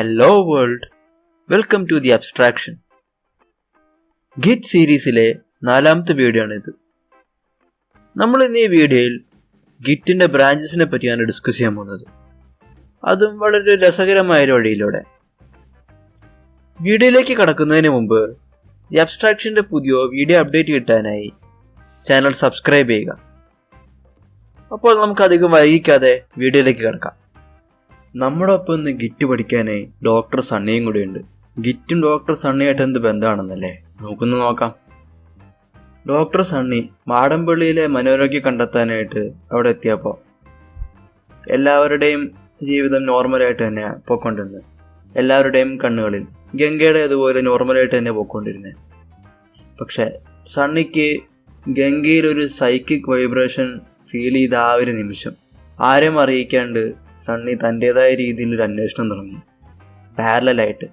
Hello world, welcome to the Abstraction. Git സീരീസിലെ 4ാമത്തെ video ആണിത്. നമ്മൾ ഇന്ന് ഈ വീഡിയോയിൽ ഗിറ്റിന്റെ ബ്രാഞ്ചസിനെ പറ്റിയാണ് ഡിസ്കസ് ചെയ്യാൻ പോകുന്നത്. അതും വളരെ രസകരമായ ഒരു വഴിയിലൂടെ. വീഡിയോയിലേക്ക് കടക്കുന്നതിന് മുമ്പ് ഈ അബ്സ്ട്രാക്ഷന്റെ പുതിയ വീഡിയോ അപ്ഡേറ്റ് കിട്ടാനായി ചാനൽ സബ്സ്ക്രൈബ് ചെയ്യുക. അപ്പോൾ നമുക്ക് അധികം വൈകിക്കാതെ വീഡിയോയിലേക്ക് കിടക്കാം. നമ്മുടെ ഒപ്പം ഇന്ന് ഗിറ്റ് പഠിക്കാനായി ഡോക്ടർ സണ്ണിയും കൂടെ ഉണ്ട്. ഗിറ്റും ഡോക്ടർ സണ്ണിയായിട്ട് എന്ത് ബന്ധമാണെന്നല്ലേ നമുക്കൊന്ന് നോക്കാം. ഡോക്ടർ സണ്ണി മാടമ്പള്ളിയിലെ മനോരോഗ്യം കണ്ടെത്താനായിട്ട് അവിടെ എത്തിയപ്പോൾ എല്ലാവരുടെയും ജീവിതം നോർമലായിട്ട് തന്നെ പോയിക്കൊണ്ടിരുന്നത്. എല്ലാവരുടെയും കണ്ണുകളിൽ ഗംഗയുടെ അതുപോലെ നോർമലായിട്ട് തന്നെ പോയിക്കൊണ്ടിരുന്നത്. പക്ഷെ സണ്ണിക്ക് ഗംഗയിലൊരു സൈക്കിക് വൈബ്രേഷൻ ഫീൽ ചെയ്ത ആ ഒരു നിമിഷം ആരും അറിയിക്കാണ്ട് സണ്ണി തൻ്റേതായ രീതിയിൽ ഒരു അന്വേഷണം തുടങ്ങി. പാരലായിട്ട്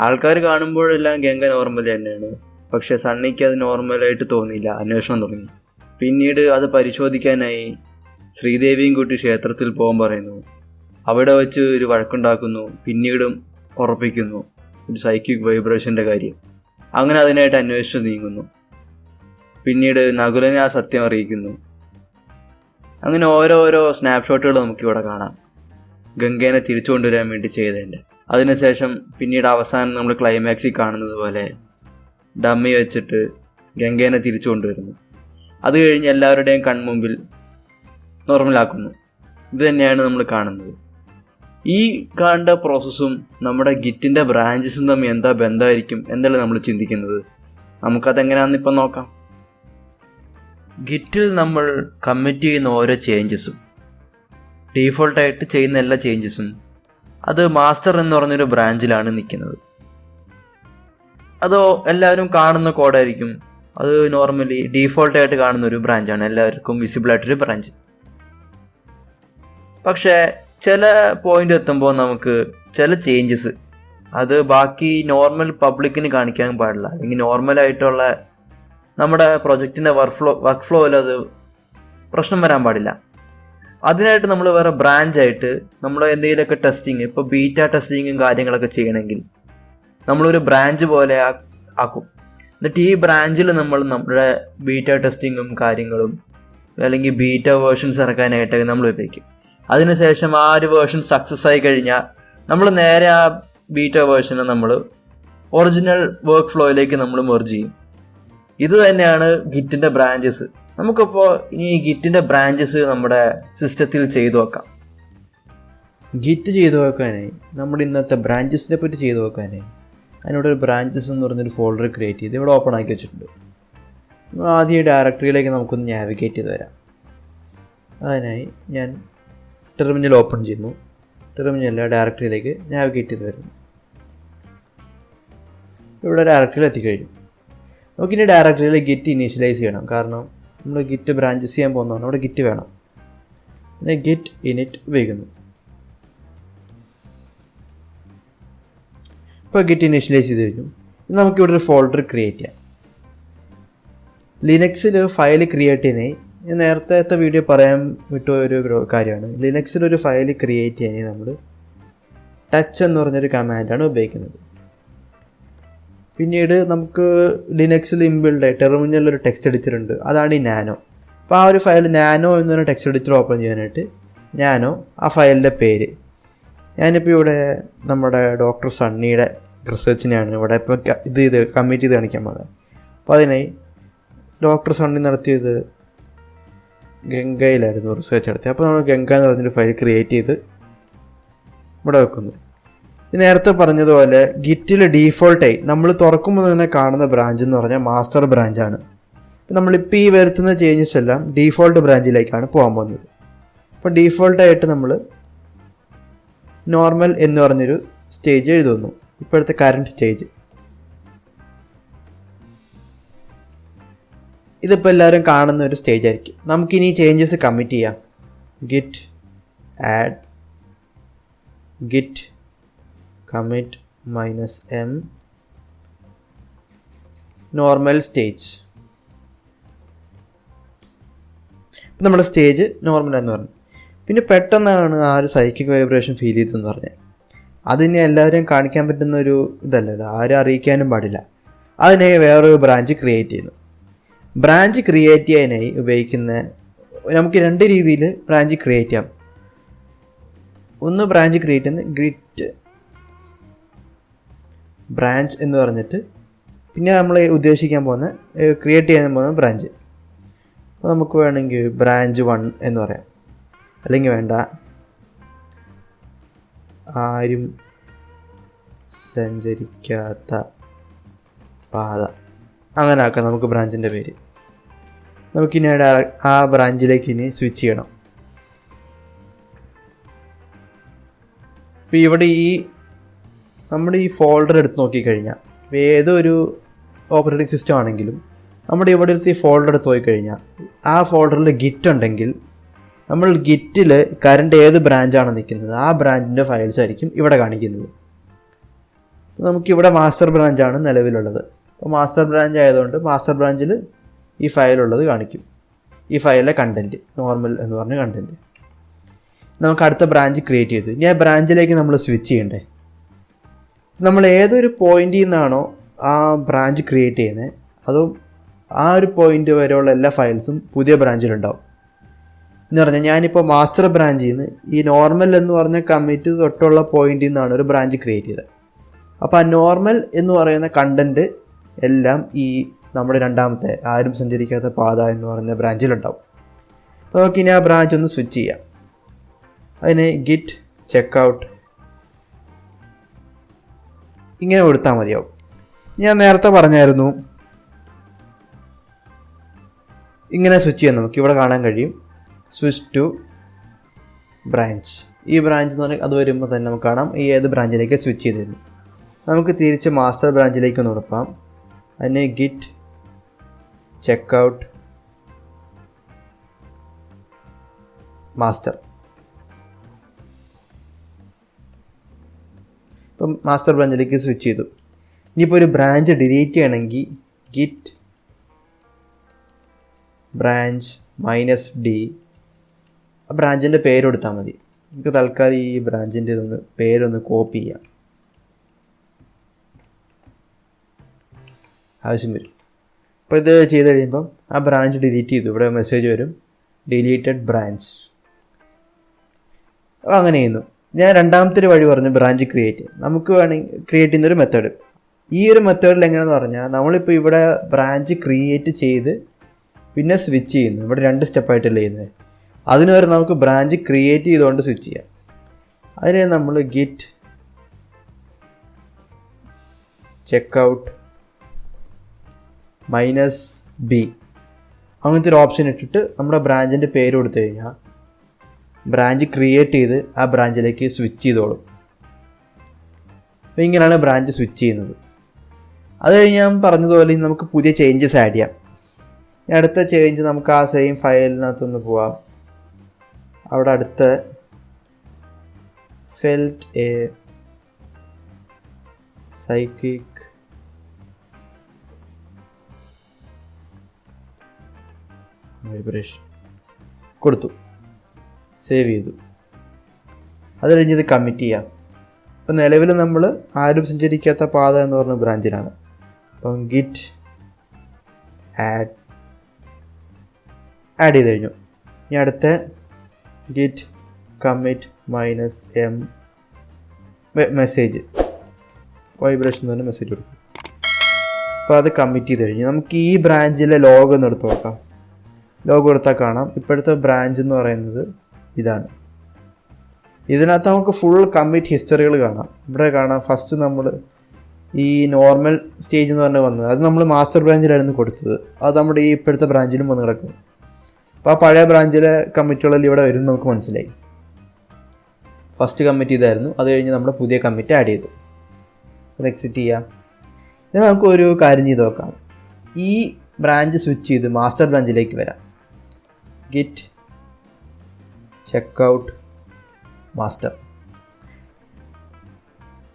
ആൾക്കാർ കാണുമ്പോഴെല്ലാം ഗംഗ നോർമൽ തന്നെയാണ്, പക്ഷെ സണ്ണിക്ക് അത് നോർമലായിട്ട് തോന്നിയില്ല. അന്വേഷണം തുടങ്ങി. പിന്നീട് അത് പരിശോധിക്കാനായി ശ്രീദേവിയും കൂട്ടി ക്ഷേത്രത്തിൽ പോകാൻ പറയുന്നു. അവിടെ വെച്ച് ഒരു വഴക്കുണ്ടാക്കുന്നു. പിന്നീടും ഉറപ്പിക്കുന്നു ഒരു സൈക്കിക് വൈബ്രേഷൻ്റെ കാര്യം. അങ്ങനെ അതിനായിട്ട് അന്വേഷിച്ച് നീങ്ങുന്നു. പിന്നീട് നകുലനെ ആ സത്യം അറിയിക്കുന്നു. അങ്ങനെ ഓരോരോ സ്നാപ്ഷോട്ടുകൾ നമുക്കിവിടെ കാണാം ഗംഗേനെ തിരിച്ചു കൊണ്ടുവരാൻ വേണ്ടി ചെയ്തതിൻ്റെ. അതിനുശേഷം പിന്നീട് അവസാനം നമ്മൾ ക്ലൈമാക്സിൽ കാണുന്നത് പോലെ ഡമ്മി വെച്ചിട്ട് ഗംഗേനെ തിരിച്ചു കൊണ്ടുവരുന്നു. അത് കഴിഞ്ഞ് എല്ലാവരുടെയും കൺമുമ്പിൽ നോർമലാക്കുന്നു. ഇത് തന്നെയാണ് നമ്മൾ കാണുന്നത്. ഈ കാണേണ്ട പ്രോസസ്സും നമ്മുടെ ഗിറ്റിൻ്റെ ബ്രാഞ്ചസും തമ്മിൽ എന്താ ബന്ധമായിരിക്കും എന്നല്ലേ നമ്മൾ ചിന്തിക്കുന്നത്. നമുക്കതെങ്ങനെയാണെന്ന് ഇപ്പം നോക്കാം. ഗിറ്റിൽ നമ്മൾ കമ്മിറ്റ് ചെയ്യുന്ന ഓരോ ചേഞ്ചസും, ഡീഫോൾട്ടായിട്ട് ചെയ്യുന്ന എല്ലാ ചേഞ്ചസും അത് മാസ്റ്റർ എന്ന് പറഞ്ഞൊരു ബ്രാഞ്ചിലാണ് നിൽക്കുന്നത്. അതോ എല്ലാവരും കാണുന്ന കോഡായിരിക്കും. അത് നോർമലി ഡീഫോൾട്ടായിട്ട് കാണുന്ന ഒരു ബ്രാഞ്ചാണ്, എല്ലാവർക്കും വിസിബിളായിട്ടൊരു ബ്രാഞ്ച്. പക്ഷേ ചില പോയിന്റ് എത്തുമ്പോൾ നമുക്ക് ചില ചേഞ്ചസ് അത് ബാക്കി നോർമൽ പബ്ലിക്കിന് കാണിക്കാൻ പാടില്ല, അല്ലെങ്കിൽ നോർമലായിട്ടുള്ള നമ്മുടെ പ്രൊജക്റ്റിൻ്റെ വർക്ക് ഫ്ലോയിൽ അത് പ്രശ്നം വരാൻ പാടില്ല. അതിനായിട്ട് നമ്മൾ വേറെ ബ്രാഞ്ചായിട്ട് നമ്മൾ എന്തെങ്കിലുമൊക്കെ ടെസ്റ്റിങ്, ഇപ്പോൾ ബീറ്റ ടെസ്റ്റിങ്ങും കാര്യങ്ങളൊക്കെ ചെയ്യണമെങ്കിൽ നമ്മളൊരു ബ്രാഞ്ച് പോലെ ആക്കും. എന്നിട്ട് ഈ ബ്രാഞ്ചിൽ നമ്മൾ നമ്മുടെ ബീറ്റ ടെസ്റ്റിങ്ങും കാര്യങ്ങളും അല്ലെങ്കിൽ ബീറ്റ വേർഷൻസ് ഇറക്കാനായിട്ടൊക്കെ നമ്മൾ ഉപയോഗിക്കും. അതിനുശേഷം ആ ഒരു വേർഷൻ സക്സസ് ആയി കഴിഞ്ഞാൽ നമ്മൾ നേരെ ആ ബീറ്റ വേർഷനെ നമ്മൾ ഒറിജിനൽ വർക്ക് ഫ്ലോയിലേക്ക് നമ്മൾ മെർജ് ചെയ്യും. ഇത് തന്നെയാണ് ഗിറ്റിൻ്റെ ബ്രാഞ്ചസ്. നമുക്കിപ്പോൾ ഇനി ഈ ഗിറ്റിൻ്റെ ബ്രാഞ്ചസ് നമ്മുടെ സിസ്റ്റത്തിൽ ചെയ്തു വെക്കാം. ഗിറ്റ് ചെയ്തു വെക്കാനായി നമ്മുടെ ഇന്നത്തെ ബ്രാഞ്ചസിനെ പറ്റി ചെയ്തു വെക്കാനായി അതിനോടൊരു ബ്രാഞ്ചസ് എന്ന് പറഞ്ഞൊരു ഫോൾഡർ ക്രിയേറ്റ് ചെയ്ത് ഇവിടെ ഓപ്പൺ ആക്കി വെച്ചിട്ടുണ്ട്. ആദ്യം ഈ ഡയറക്ടറിയിലേക്ക് നമുക്കൊന്ന് നാവിഗേറ്റ് ചെയ്ത് വരാം. അതിനായി ഞാൻ ടെർമിനൽ ഓപ്പൺ ചെയ്യുന്നു. ടെർമിനലിലെ ഡയറക്ടറിയിലേക്ക് നാവിഗേറ്റ് ചെയ്ത് വരുന്നു. ഇവിടെ ഡയറക്ടറിയിൽ എത്തിക്കഴിഞ്ഞു. നമുക്കിനി ഡയറക്ടറിയിൽ ഗിറ്റ് ഇനീഷ്യലൈസ് ചെയ്യണം. കാരണം നമ്മൾ ഗിറ്റ് ബ്രാഞ്ചസ് ചെയ്യാൻ പോകുന്നതാണ്, അവിടെ ഗിറ്റ് വേണം. പിന്നെ ഗിറ്റ് ഇനിറ്റ് ഉപയോഗിക്കുന്നു. ഇപ്പോൾ ഗിറ്റ് ഇനീഷ്യലൈസ് ചെയ്ത് കഴിഞ്ഞു. നമുക്കിവിടെ ഒരു ഫോൾഡർ ക്രിയേറ്റ് ചെയ്യാം. ലിനക്സിൽ ഫയൽ ക്രിയേറ്റ് ചെയ്യാനായി ഞാൻ നേരത്തെ വീഡിയോ പറയാൻ വിട്ടൊരു കാര്യമാണ്. ലിനക്സിലൊരു ഫയൽ ക്രിയേറ്റ് ചെയ്യാനായി നമ്മൾ ടച്ച് എന്ന് പറഞ്ഞൊരു കമാൻഡാണ് ഉപയോഗിക്കുന്നത്. പിന്നീട് നമുക്ക് ലിനക്സിൽ ഇൻബിൽഡ് ടെർമിനലിലൊരു ടെക്സ്റ്റ് എഡിറ്റർ ഉണ്ട്, അതാണ് ഈ നാനോ. അപ്പോൾ ആ ഒരു ഫയൽ നാനോ എന്ന് പറഞ്ഞ ടെക്സ്റ്റ് എഡിറ്റർ ഓപ്പൺ ചെയ്യാനായിട്ട് നാനോ ആ ഫയലിൻ്റെ പേര്, ഞാനിപ്പോൾ ഇവിടെ നമ്മുടെ ഡോക്ടർ സണ്ണിയുടെ റിസർച്ചിനെയാണ് ഇവിടെ ഇപ്പോൾ ഇത് കമ്മിറ്റ് ചെയ്ത് കാണിക്കാൻ പോകുന്നത്. അപ്പോൾ അതിനായി ഡോക്ടർ സണ്ണി നടത്തിയത് ഗംഗയിലായിരുന്നു റിസർച്ച് നടത്തിയത്. അപ്പോൾ നമ്മൾ ഗംഗ എന്ന് പറഞ്ഞൊരു ഫയൽ ക്രിയേറ്റ് ചെയ്ത് ഇവിടെ വെക്കുന്നു. നേരത്തെ പറഞ്ഞതുപോലെ ഗിറ്റിൽ ഡീഫോൾട്ടായി നമ്മൾ തുറക്കുമ്പോൾ തന്നെ കാണുന്ന ബ്രാഞ്ച് എന്ന് പറഞ്ഞാൽ മാസ്റ്റർ ബ്രാഞ്ചാണ്. നമ്മളിപ്പോൾ ഈ വരുത്തുന്ന ചേഞ്ചസ് എല്ലാം ഡീഫോൾട്ട് ബ്രാഞ്ചിലേക്കാണ് പോകാൻ പോകുന്നത്. അപ്പോൾ ഡീഫോൾട്ടായിട്ട് നമ്മൾ നോർമൽ എന്ന് പറഞ്ഞൊരു സ്റ്റേജ് എഴുതുന്നു, ഇപ്പോഴത്തെ കറണ്ട് സ്റ്റേജ്. ഇതിപ്പോൾ എല്ലാവരും കാണുന്ന ഒരു സ്റ്റേജ് ആയിരിക്കും. നമുക്കിനി ചേഞ്ചസ് കമ്മിറ്റ് ചെയ്യാം. Git add git commit -m normal stage. നമ്മുടെ സ്റ്റേജ് നോർമൽ എന്ന് പറഞ്ഞു. പിന്നെ പെട്ടെന്നാണ് ആ ഒരു സൈക്കിക് വൈബ്രേഷൻ ഫീൽ ചെയ്തതെന്ന് പറഞ്ഞത്. അതിനെ എല്ലാവരെയും കാണിക്കാൻ പറ്റുന്ന ഒരു ഇതല്ലല്ലോ, ആരും അറിയിക്കാനും പാടില്ല. അതിനായി വേറൊരു ബ്രാഞ്ച് ക്രിയേറ്റ് ചെയ്യുന്നു. ബ്രാഞ്ച് ക്രിയേറ്റ് ചെയ്യാനായി ഉപയോഗിക്കുന്ന നമുക്ക് 2 രീതിയിൽ ബ്രാഞ്ച് ക്രിയേറ്റ് ചെയ്യാം. ഒന്ന് ബ്രാഞ്ച് ക്രിയേറ്റ് ചെയ്യുന്ന ഗിറ്റ് ബ്രാഞ്ച് എന്ന് പറഞ്ഞിട്ട്, പിന്നെ നമ്മൾ ഉദ്ദേശിക്കാൻ പോകുന്ന ക്രിയേറ്റ് ചെയ്യാൻ പോകുന്ന ബ്രാഞ്ച്. അപ്പോൾ നമുക്ക് വേണമെങ്കിൽ ബ്രാഞ്ച് 1 എന്ന് പറയാം, അല്ലെങ്കിൽ വേണ്ട ആരും സഞ്ചരിക്കാത്ത പാത, അങ്ങനെ ആക്കാം നമുക്ക് ബ്രാഞ്ചിൻ്റെ പേര്. നമുക്കിനി ആ ബ്രാഞ്ചിലേക്ക് ഇനി സ്വിച്ച് ചെയ്യണം. ഇപ്പോൾ ഇവിടെ നമ്മുടെ ഈ ഫോൾഡർ എടുത്ത് നോക്കിക്കഴിഞ്ഞാൽ, ഏതൊരു ഓപ്പറേറ്റിംഗ് സിസ്റ്റം ആണെങ്കിലും നമ്മുടെ ഇവിടെ എടുത്ത് ഈ ഫോൾഡർ എടുത്ത് പോയിക്കഴിഞ്ഞാൽ ആ ഫോൾഡറിൽ ഗിറ്റ് ഉണ്ടെങ്കിൽ നമ്മൾ ഗിറ്റിൽ കറണ്ട് ഏത് ബ്രാഞ്ചാണ് നിൽക്കുന്നത് ആ ബ്രാഞ്ചിൻ്റെ ഫയൽസ് ആയിരിക്കും ഇവിടെ കാണിക്കുന്നത്. നമുക്കിവിടെ മാസ്റ്റർ ബ്രാഞ്ചാണ് നിലവിലുള്ളത്. അപ്പോൾ മാസ്റ്റർ ബ്രാഞ്ച് ആയതുകൊണ്ട് മാസ്റ്റർ ബ്രാഞ്ചിൽ ഈ ഫയലുള്ളത് കാണിക്കും. ഈ ഫയലിലെ കണ്ടൻറ്റ് നോർമൽ എന്ന് പറഞ്ഞ കണ്ടൻറ്റ്. നമുക്ക് അടുത്ത ബ്രാഞ്ച് ക്രിയേറ്റ് ചെയ്തു. ഇനി ആ ബ്രാഞ്ചിലേക്ക് നമ്മൾ സ്വിച്ച് ചെയ്യണ്ടേ. നമ്മൾ ഏതൊരു പോയിന്റിൽ നിന്നാണോ ആ ബ്രാഞ്ച് ക്രിയേറ്റ് ചെയ്യുന്നത്, അതും ആ ഒരു പോയിന്റ് വരെയുള്ള എല്ലാ ഫയൽസും പുതിയ ബ്രാഞ്ചിലുണ്ടാവും. എന്ന് പറഞ്ഞാൽ ഞാനിപ്പോൾ മാസ്റ്റർ ബ്രാഞ്ചിൽ നിന്ന് ഈ നോർമൽ എന്ന് പറഞ്ഞ കമ്മിറ്റ് തൊട്ടുള്ള പോയിന്റിൽ നിന്നാണ് ഒരു ബ്രാഞ്ച് ക്രിയേറ്റ് ചെയ്തത്. അപ്പോൾ ആ നോർമൽ എന്ന് പറയുന്ന കണ്ടൻറ്റ് എല്ലാം ഈ നമ്മുടെ രണ്ടാമത്തെ ആരും സഞ്ചരിക്കാത്ത പാത എന്ന് പറയുന്ന ബ്രാഞ്ചിലുണ്ടാവും. അപ്പോൾ നമുക്കിനി ആ ബ്രാഞ്ച് ഒന്ന് സ്വിച്ച് ചെയ്യാം. അതിന് ഗിറ്റ് ചെക്കൗട്ട് ഇങ്ങനെ കൊടുത്താൽ മതിയാവും. ഞാൻ നേരത്തെ പറഞ്ഞായിരുന്നു ഇങ്ങനെ സ്വിച്ച് ചെയ്യാൻ നമുക്ക് ഇവിടെ കാണാൻ കഴിയും. Switch to branch. ഈ ബ്രാഞ്ച് എന്ന് പറഞ്ഞാൽ അത് വരുമ്പോൾ തന്നെ നമുക്ക് കാണാം ഈ ഏത് ബ്രാഞ്ചിലേക്ക് സ്വിച്ച് ചെയ്തിരുന്നു. നമുക്ക് തിരിച്ച് മാസ്റ്റർ ബ്രാഞ്ചിലേക്ക് ഒന്ന് കൊടുക്കാം. അതിന് ഗിറ്റ് ചെക്കൗട്ട് മാസ്റ്റർ. ഇപ്പം മാസ്റ്റർ ബ്രാഞ്ചിലേക്ക് സ്വിച്ച് ചെയ്തു. ഇനിയിപ്പോൾ ഒരു ബ്രാഞ്ച് ഡിലീറ്റ് ചെയ്യണമെങ്കിൽ ഗിറ്റ് ബ്രാഞ്ച് -d ആ ബ്രാഞ്ചിൻ്റെ പേര് കൊടുത്താൽ മതി. നമുക്ക് തൽക്കാലം ഈ ബ്രാഞ്ചിൻ്റെ പേരൊന്ന് കോപ്പി ചെയ്യാം, ആവശ്യം വരും. അപ്പോൾ ഇത് ചെയ്ത് കഴിയുമ്പം ആ ബ്രാഞ്ച് ഡിലീറ്റ് ചെയ്തു, ഇവിടെ മെസ്സേജ് വരും ഡിലീറ്റഡ് ബ്രാഞ്ച്. അപ്പോൾ അങ്ങനെ ചെയ്യുന്നു. ഞാൻ രണ്ടാമത്തെ ഒരു വഴി പറഞ്ഞു ബ്രാഞ്ച് ക്രിയേറ്റ്. നമുക്ക് വേണമെങ്കിൽ ക്രിയേറ്റ് ചെയ്യുന്നൊരു മെത്തേഡ്. ഈ ഒരു മെത്തേഡിൽ എങ്ങനെയാണെന്ന് പറഞ്ഞാൽ നമ്മളിപ്പോൾ ഇവിടെ ബ്രാഞ്ച് ക്രിയേറ്റ് ചെയ്ത് പിന്നെ സ്വിച്ച് ചെയ്യുന്നു. ഇവിടെ 2 സ്റ്റെപ്പായിട്ടല്ലേ ചെയ്യുന്നത്. അതിന് വരെ നമുക്ക് ബ്രാഞ്ച് ക്രിയേറ്റ് ചെയ്തുകൊണ്ട് സ്വിച്ച് ചെയ്യാം. അതിന് നമ്മൾ ഗിറ്റ് ചെക്കൗട്ട് -b അങ്ങനത്തെ ഒരു ഓപ്ഷൻ ഇട്ടിട്ട് നമ്മുടെ ബ്രാഞ്ചിൻ്റെ പേര് കൊടുത്തു കഴിഞ്ഞാൽ ബ്രാഞ്ച് ക്രിയേറ്റ് ചെയ്ത് ആ ബ്രാഞ്ചിലേക്ക് സ്വിച്ച് ചെയ്തോളും. അപ്പോൾ ഇങ്ങനെയാണ് ബ്രാഞ്ച് സ്വിച്ച് ചെയ്യുന്നത്. അത് കഴിഞ്ഞ് ഞാൻ പറഞ്ഞതുപോലെ നമുക്ക് പുതിയ ചേഞ്ചസ് ആഡ് ചെയ്യാം. അടുത്ത ചേഞ്ച് നമുക്ക് ആ സെയിം ഫയലിനകത്തൊന്ന് പോവാം. അവിടെ അടുത്ത ഫെൽറ്റ് എ സൈക്കിക് വൈബ്രേഷൻ കൊടുത്തു, സേവ് ചെയ്തു. അത് കഴിഞ്ഞ് ഇത് കമ്മിറ്റ് ചെയ്യാം. ഇപ്പം നിലവിൽ നമ്മൾ ആരും സഞ്ചരിക്കാത്ത പാത എന്ന് പറഞ്ഞ ബ്രാഞ്ചിലാണ്. അപ്പം ഗിറ്റ് ആഡ് ചെയ്ത് കഴിഞ്ഞു. ഇനി അടുത്ത git commit -m message vibration എന്ന് പറഞ്ഞ മെസ്സേജ് കൊടുക്കും. അപ്പോൾ അത് കമ്മിറ്റ് ചെയ്ത് കഴിഞ്ഞു. നമുക്ക് ഈ ബ്രാഞ്ചിലെ ലോഗോ ഒന്ന് എടുത്ത് നോക്കാം. ലോഗോ എടുത്താൽ കാണാം ഇപ്പോഴത്തെ ബ്രാഞ്ച് എന്ന് പറയുന്നത് ഇതാണ്. ഇതിനകത്ത് നമുക്ക് ഫുൾ കമ്മിറ്റ് ഹിസ്റ്ററികൾ കാണാം. ഇവിടെ കാണാം ഫസ്റ്റ് നമ്മൾ ഈ നോർമൽ സ്റ്റേജ് എന്ന് പറഞ്ഞ് വന്നത് അത് നമ്മൾ മാസ്റ്റർ ബ്രാഞ്ചിലായിരുന്നു കൊടുത്തത്. അത് നമ്മുടെ ഈ ഇപ്പോഴത്തെ ബ്രാഞ്ചിലും വന്ന് കിടക്കും. അപ്പോൾ ആ പഴയ ബ്രാഞ്ചിലെ കമ്മിറ്റുകളിൽ ഇവിടെ വരും നമുക്ക് മനസ്സിലായി. ഫസ്റ്റ് കമ്മിറ്റ് ചെയ്തായിരുന്നു, അത് കഴിഞ്ഞ് നമ്മുടെ പുതിയ കമ്മിറ്റ് ആഡ് ചെയ്തു. അത് എക്സിറ്റ് ചെയ്യാം. ഇനി നമുക്ക് ഒരു കാര്യം ചെയ്ത് നോക്കാം. ഈ ബ്രാഞ്ച് സ്വിച്ച് ചെയ്ത് മാസ്റ്റർ ബ്രാഞ്ചിലേക്ക് വരാം. Git checkout master.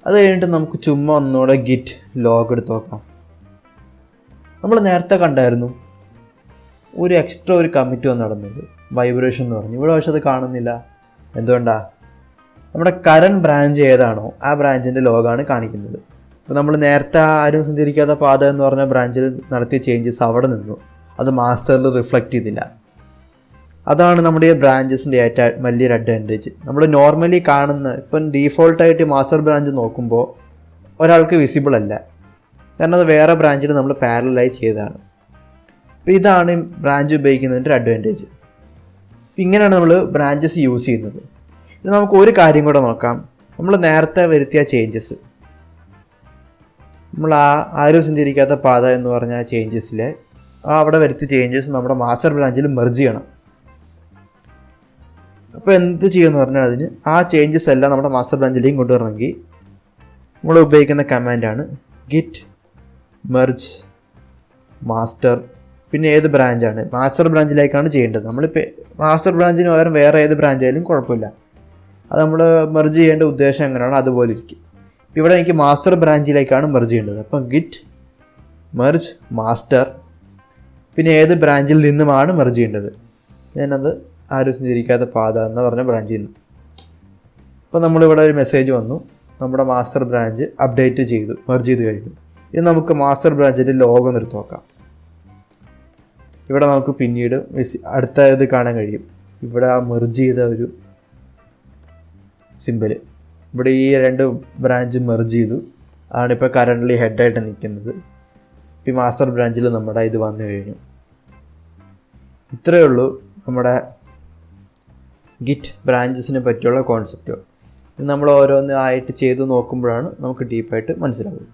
അത് കഴിഞ്ഞിട്ട് നമുക്ക് ചുമ്മാ ഒന്നുകൂടെ ഗിറ്റ് ലോഗ് എടുത്ത് നോക്കാം. നമ്മൾ നേരത്തെ കണ്ടായിരുന്നു ഒരു എക്സ്ട്രാ ഒരു കമ്മിറ്റ് വന്ന് നടന്നത് വൈബ്രേഷൻ എന്ന് പറഞ്ഞു. ഇവിടെ പക്ഷെ അത് കാണുന്നില്ല. എന്തുകൊണ്ടാ? നമ്മുടെ കറണ്ട് ബ്രാഞ്ച് ഏതാണോ ആ ബ്രാഞ്ചിൻ്റെ ലോഗാണ് കാണിക്കുന്നത്. അപ്പോൾ നമ്മൾ നേരത്തെ ആരും സഞ്ചരിക്കാത്ത പാത എന്ന് പറഞ്ഞ ബ്രാഞ്ചിൽ നടത്തിയ ചേഞ്ചസ് അവിടെ നിന്നു, അത് മാസ്റ്ററിൽ റിഫ്ലക്റ്റ് ചെയ്തില്ല. അതാണ് നമ്മുടെ ഈ ബ്രാഞ്ചസിൻ്റെ ഏറ്റവും വലിയൊരു അഡ്വാൻറ്റേജ്. നമ്മൾ നോർമലി കാണുന്ന ഇപ്പം ഡീഫോൾട്ടായിട്ട് മാസ്റ്റർ ബ്രാഞ്ച് നോക്കുമ്പോൾ ഒരാൾക്ക് വിസിബിൾ അല്ല, കാരണം അത് വേറെ ബ്രാഞ്ചിൽ നമ്മൾ പാരലായി ചെയ്തതാണ്. അപ്പോൾ ഇതാണ് ബ്രാഞ്ച് ഉപയോഗിക്കുന്നതിൻ്റെ ഒരു അഡ്വാൻറ്റേജ്. ഇങ്ങനെയാണ് നമ്മൾ ബ്രാഞ്ചസ് യൂസ് ചെയ്യുന്നത്. ഇനി നമുക്ക് ഒരു കാര്യം കൂടെ നോക്കാം. നമ്മൾ നേരത്തെ വരുത്തിയ ചേഞ്ചസ്, നമ്മൾ ആരും സഞ്ചരിക്കാത്ത പാത എന്ന് പറഞ്ഞ ചേഞ്ചസിൽ അവിടെ വരുത്തിയ ചേഞ്ചസ് നമ്മുടെ മാസ്റ്റർ ബ്രാഞ്ചിൽ മെർജ് ചെയ്യണം. അപ്പോൾ എന്ത് ചെയ്യുമെന്ന് പറഞ്ഞാൽ അതിന് ആ ചേഞ്ചസ് എല്ലാം നമ്മുടെ മാസ്റ്റർ ബ്രാഞ്ചിലേക്കും കൊണ്ടുവരണമെങ്കിൽ നമ്മൾ ഉപയോഗിക്കുന്ന കമാൻഡാണ് ഗിറ്റ് മെർജ് മാസ്റ്റർ. പിന്നെ ഏത് ബ്രാഞ്ചാണ് മാസ്റ്റർ ബ്രാഞ്ചിലേക്കാണ് ചെയ്യേണ്ടത്. നമ്മളിപ്പോൾ മാസ്റ്റർ ബ്രാഞ്ചിന് പകരം വേറെ ഏത് ബ്രാഞ്ചായാലും കുഴപ്പമില്ല, അത് നമ്മൾ മെർജ് ചെയ്യേണ്ട ഉദ്ദേശം എങ്ങനെയാണോ അതുപോലെ ഇരിക്കും. ഇവിടെ എനിക്ക് മാസ്റ്റർ ബ്രാഞ്ചിലേക്കാണ് മെർജ് ചെയ്യേണ്ടത്. അപ്പം ഗിറ്റ് മെർജ് മാസ്റ്റർ, പിന്നെ ഏത് ബ്രാഞ്ചിൽ നിന്നുമാണ് മെർജ് ചെയ്യേണ്ടത്. ഞാനത് ആരും സഞ്ചരിക്കാത്ത പാത എന്ന് പറഞ്ഞ ബ്രാഞ്ചിൽ നിന്ന്. അപ്പോൾ നമ്മളിവിടെ ഒരു മെസ്സേജ് വന്നു, നമ്മുടെ മാസ്റ്റർ ബ്രാഞ്ച് അപ്ഡേറ്റ് ചെയ്തു, മെർജ് ചെയ്ത് കഴിഞ്ഞു. ഇത് നമുക്ക് മാസ്റ്റർ ബ്രാഞ്ചിൻ്റെ ലോഗോ ഒന്ന് എടുത്ത് നോക്കാം. ഇവിടെ നമുക്ക് പിന്നീട് അടുത്ത ഇത് കാണാൻ കഴിയും. ഇവിടെ ആ മെർജ് ചെയ്ത ഒരു സിമ്പല്, ഇവിടെ ഈ 2 ബ്രാഞ്ച് മെർജ് ചെയ്തു, ആണിപ്പോൾ കറൻ്റ്ലി ഹെഡായിട്ട് നിൽക്കുന്നത്. ഈ മാസ്റ്റർ ബ്രാഞ്ചിൽ നമ്മുടെ ഇത് വന്നു കഴിഞ്ഞു. ഇത്രയേ ഉള്ളൂ നമ്മുടെ ഗിറ്റ് ബ്രാഞ്ചസിനെ പറ്റിയുള്ള കോൺസെപ്റ്റ്. നമ്മൾ ഓരോന്ന് ആയിട്ട് ചെയ്ത് നോക്കുമ്പോഴാണ് നമുക്ക് ഡീപ്പായിട്ട് മനസ്സിലാവുന്നത്.